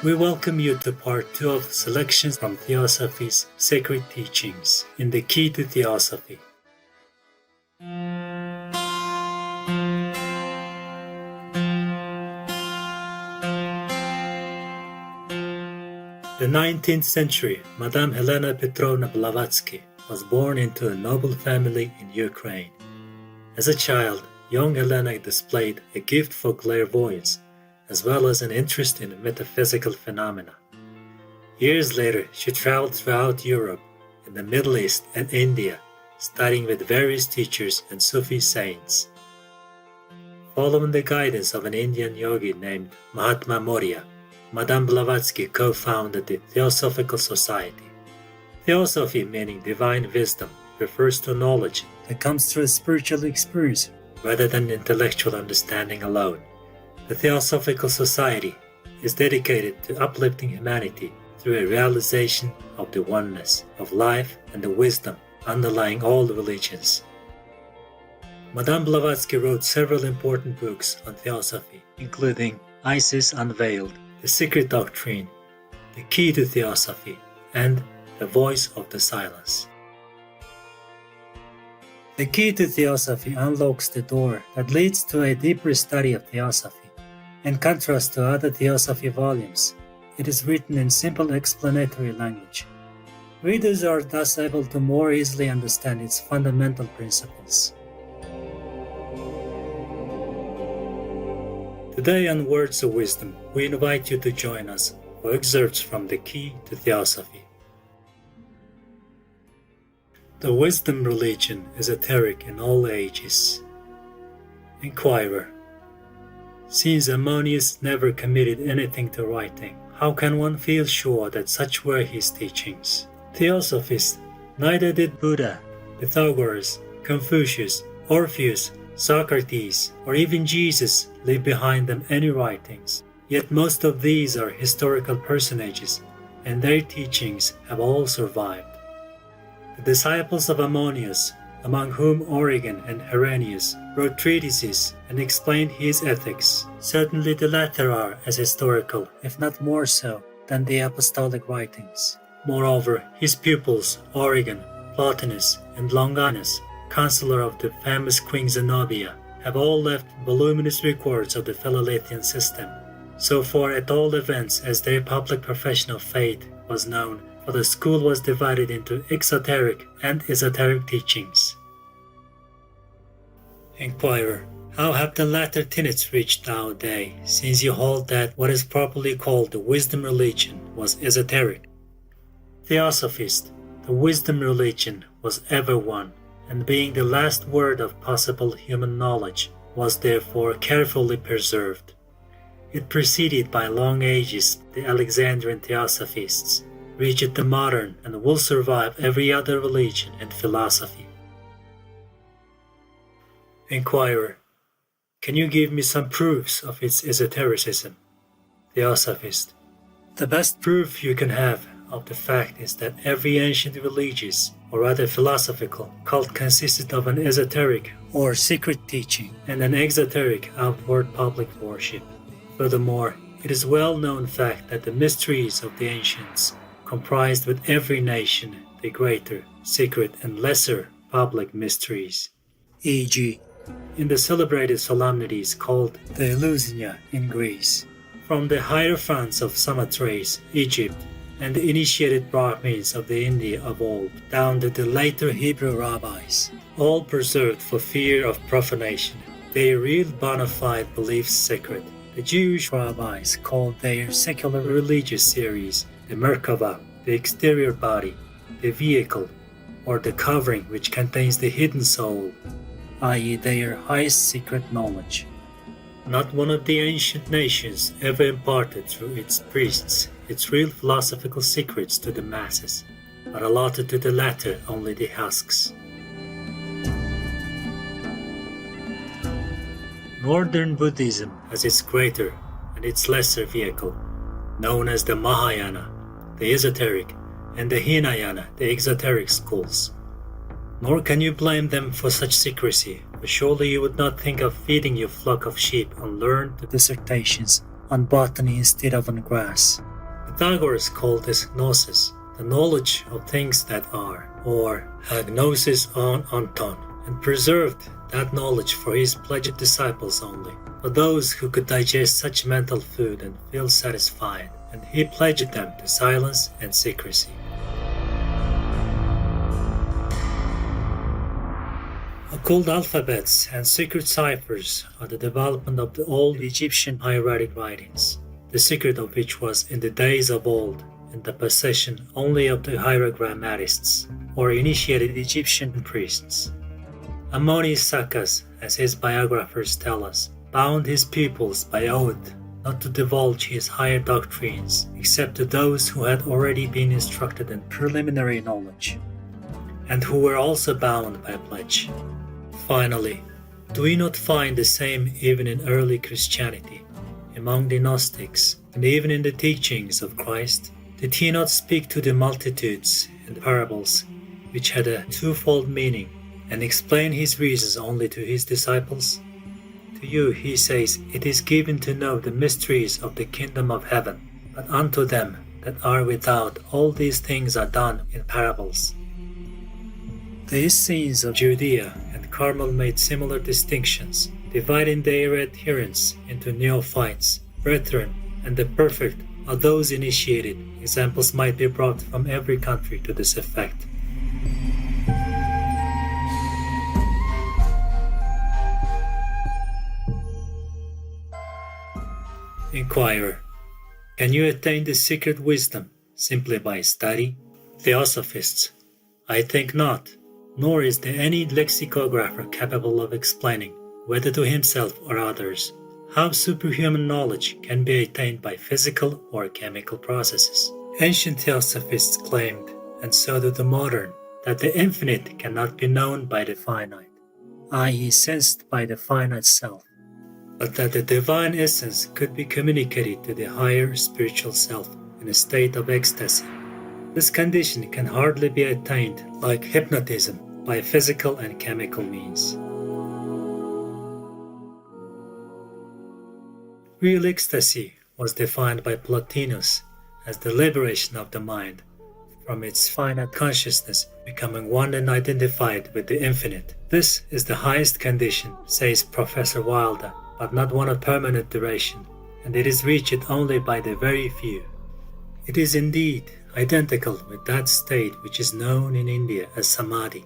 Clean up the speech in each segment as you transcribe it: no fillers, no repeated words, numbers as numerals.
We welcome you to part 2 of selections from Theosophy's sacred teachings in the Key to Theosophy. The 19th century Madame Helena Petrovna Blavatsky was born into a noble family in Ukraine. As a child, young Helena displayed a gift for clairvoyance, as well as an interest in metaphysical phenomena. Years later, she traveled throughout Europe, in the Middle East and India, studying with various teachers and Sufi saints. Following the guidance of an Indian yogi named Mahatma Maurya, Madame Blavatsky co-founded the Theosophical Society. Theosophy, meaning divine wisdom, refers to knowledge that comes through a spiritual experience rather than intellectual understanding alone. The Theosophical Society is dedicated to uplifting humanity through a realization of the oneness of life and the wisdom underlying all religions. Madame Blavatsky wrote several important books on theosophy, including Isis Unveiled, The Secret Doctrine, The Key to Theosophy, and The Voice of the Silence. The Key to Theosophy unlocks the door that leads to a deeper study of theosophy. In contrast to other theosophy volumes, it is written in simple explanatory language. Readers are thus able to more easily understand its fundamental principles. Today on Words of Wisdom, we invite you to join us for excerpts from the Key to Theosophy. The wisdom religion is esoteric in all ages. Inquirer: since Ammonius never committed anything to writing, how can one feel sure that such were his teachings? Theosophists: neither did Buddha, Pythagoras, Confucius, Orpheus, Socrates, or even Jesus leave behind them any writings. Yet most of these are historical personages, and their teachings have all survived. The disciples of Ammonius, among whom Origen and Irenaeus, wrote treatises and explained his ethics. Certainly the latter are as historical, if not more so, than the apostolic writings. Moreover, his pupils, Origen, Plotinus, and Longinus, counselor of the famous Queen Zenobia, have all left voluminous records of the Philhellethian system, so far at all events as their public profession of faith was known, for the school was divided into exoteric and esoteric teachings. Inquirer: how have the latter tenets reached our day, since you hold that what is properly called the wisdom religion was esoteric? Theosophist: the wisdom religion was ever one, and being the last word of possible human knowledge, was therefore carefully preserved. It preceded by long ages the Alexandrian Theosophists, reached the modern, and will survive every other religion and philosophy. Inquirer: can you give me some proofs of its esotericism? Theosophist: the best proof you can have of the fact is that every ancient religious, or rather philosophical, cult consisted of an esoteric or secret teaching and an exoteric outward public worship. Furthermore, it is a well-known fact that the mysteries of the ancients comprised with every nation the greater, secret, and lesser public mysteries, e.g., in the celebrated solemnities called the Eleusinia in Greece, from the Hierophants of Samothrace, Egypt, and the initiated Brahmins of the India of old, down to the later Hebrew rabbis, all preserved for fear of profanation, their real bona fide beliefs sacred. The Jewish rabbis called their secular religious series the Merkava, the exterior body, the vehicle, or the covering which contains the hidden soul, i.e. their highest secret knowledge. Not one of the ancient nations ever imparted through its priests its real philosophical secrets to the masses, but allotted to the latter only the husks. Northern Buddhism has its greater and its lesser vehicle, known as the Mahayana, the esoteric, and the Hinayana, the exoteric schools. Nor can you blame them for such secrecy, for surely you would not think of feeding your flock of sheep unlearned dissertations on botany instead of on grass. Pythagoras called this gnosis, the knowledge of things that are, or agnosis on onton, and preserved that knowledge for his pledged disciples only, for those who could digest such mental food and feel satisfied, and he pledged them to silence and secrecy. Occult alphabets and secret ciphers are the development of the old Egyptian hieratic writings, the secret of which was in the days of old in the possession only of the hierogrammatists or initiated Egyptian priests. Ammonius Saccas, as his biographers tell us, bound his pupils by oath not to divulge his higher doctrines except to those who had already been instructed in preliminary knowledge, and who were also bound by a pledge. Finally, do we not find the same even in early Christianity, among the Gnostics, and even in the teachings of Christ? Did he not speak to the multitudes in parables, which had a twofold meaning, and explain his reasons only to his disciples? To you, he says, it is given to know the mysteries of the kingdom of heaven, but unto them that are without all these things are done in parables. The Essenes of Judea and Carmel made similar distinctions, dividing their adherents into neophytes, brethren, and the perfect, or those initiated. Examples might be brought from every country to this effect. Inquirer: can you attain the secret wisdom simply by study? Theosophists: I think not, nor is there any lexicographer capable of explaining, whether to himself or others, how superhuman knowledge can be attained by physical or chemical processes. Ancient Theosophists claimed, and so do the modern, that the infinite cannot be known by the finite, i.e. sensed by the finite self, but that the divine essence could be communicated to the higher spiritual self in a state of ecstasy. This condition can hardly be attained, like hypnotism, by physical and chemical means. Real ecstasy was defined by Plotinus as the liberation of the mind from its finite consciousness, becoming one and identified with the infinite. This is the highest condition, says Professor Wilder, but not one of permanent duration, and it is reached only by the very few. It is indeed identical with that state which is known in India as Samadhi.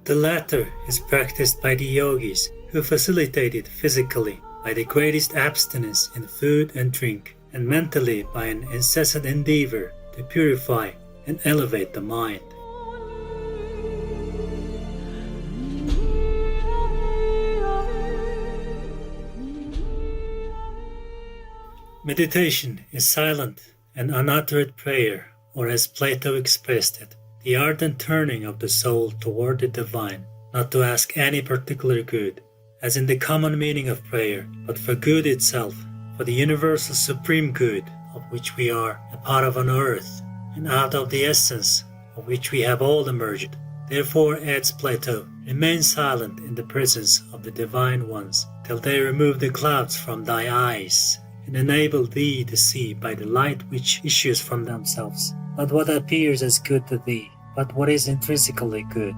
The latter is practiced by the yogis, who facilitate it physically by the greatest abstinence in food and drink, and mentally by an incessant endeavor to purify and elevate the mind. Meditation is silent and unuttered prayer, or as Plato expressed it, the ardent turning of the soul toward the divine, not to ask any particular good, as in the common meaning of prayer, but for good itself, for the universal supreme good of which we are a part of on earth, and out of the essence of which we have all emerged. Therefore, adds Plato, remain silent in the presence of the divine ones, till they remove the clouds from thy eyes, and enable thee to see by the light which issues from themselves, not what appears as good to thee, but what is intrinsically good.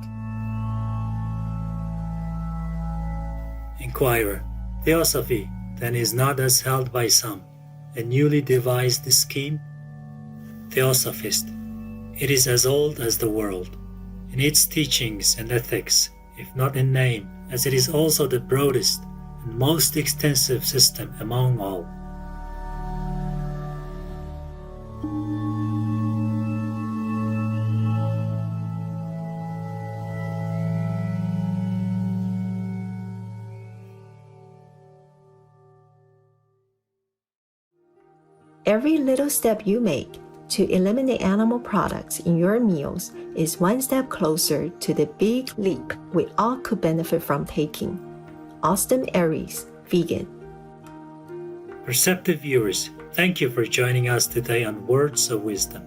Inquirer: Theosophy then is not as held by some, a newly devised scheme? Theosophist: it is as old as the world, in its teachings and ethics, if not in name, as it is also the broadest and most extensive system among all. Every little step you make to eliminate animal products in your meals is one step closer to the big leap we all could benefit from taking. Austin Aries, vegan. Perceptive viewers, thank you for joining us today on Words of Wisdom.